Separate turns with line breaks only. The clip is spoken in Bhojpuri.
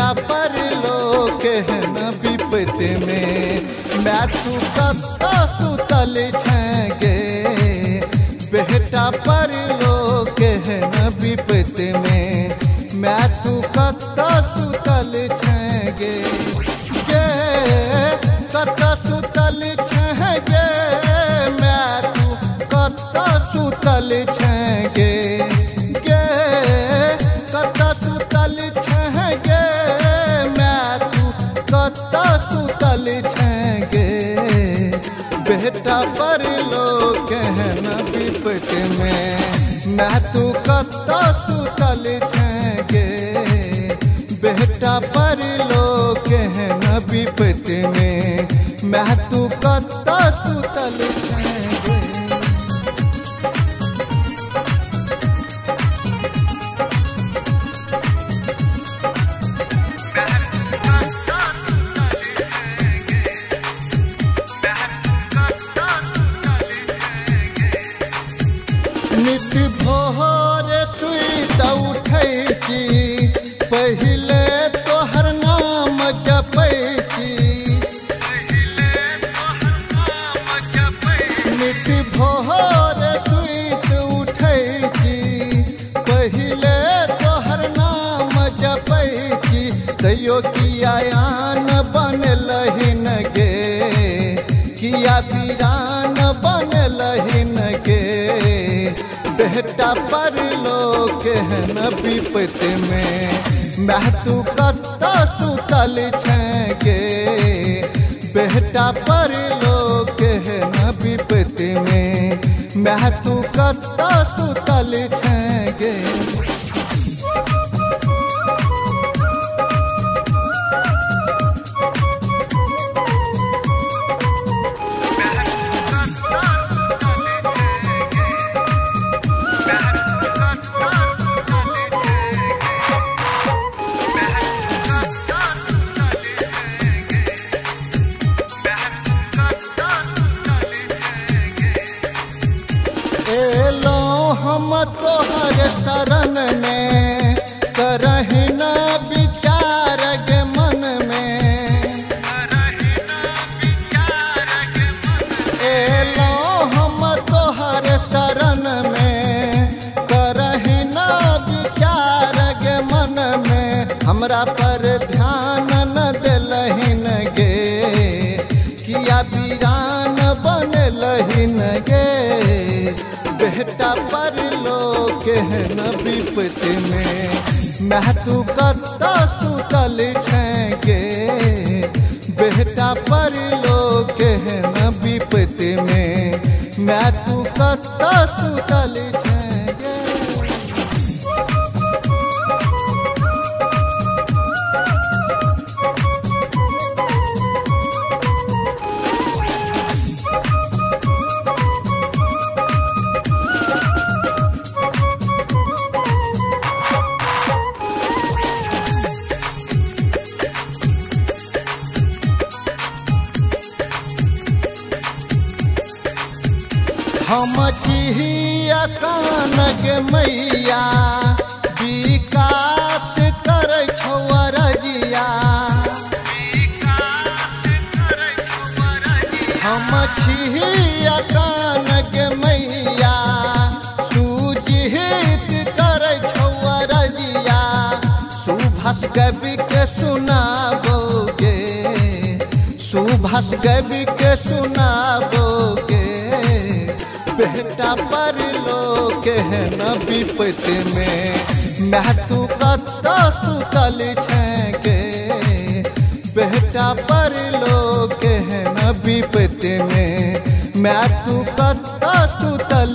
बेटा पर लोग है न विपत में मैं तू कत्ता सुतल छेंगे बेटा पर लोग है न विपत में मैं तू कत्ता सुतल छेंगे गे कत्ता सुतल छेंगे मैं तू कत्ता सुतल छेंगे गे कत्ता सुतल छेंगे मैं तू कत्ता सुतल छेंगे बेटा पर लोग है न विपत में मैं तू कत्ता सुतल छेंगे बेटा पर लोग है न विपत में मैं तू कत्ता सुतल छेंगे। नित भोर सुइत उठै छी पहिले तोहर नाम जपै छी नित भोर सुइत उठै छी पहिले तोहर नाम जपै छी तैयो किया आन बनलहिन गे किया वीरान बनलहिन गे बेटा पर लोग है न विपत में मैं तू कत्ता सुतल छेंगे बेटा पर लोग है न विपत में मैं तू कत्ता सुतल छेंगे। एलो हम तोहर शरण में करहि न विचार गे मन में एलो हम तोहर शरण में करहि न विचार गे मन में हमरा पर ध्यान न देलहिन गे किया वीरान बनलहिन गे बेटा पर लोग है न विपत में मैं तू कत्ता सुतल छेंगे बेटा पर लोग है न विपत में मैं तू कत्ता सुतल छेंगे। हम चिहिया कान गे मैया विकास करे छौरजिया हम छिहिया कान गे मैया सुजीत करे छौरजिया सुभाष कवि के सुनाबोगे सुभाष कवि के सुनाबोगे बेटा पर लोग है न विपत में मैं तू कत्ता सुतल छेंगे बेटा पर लोग है न विपत में मैं तू कत्ता सुतल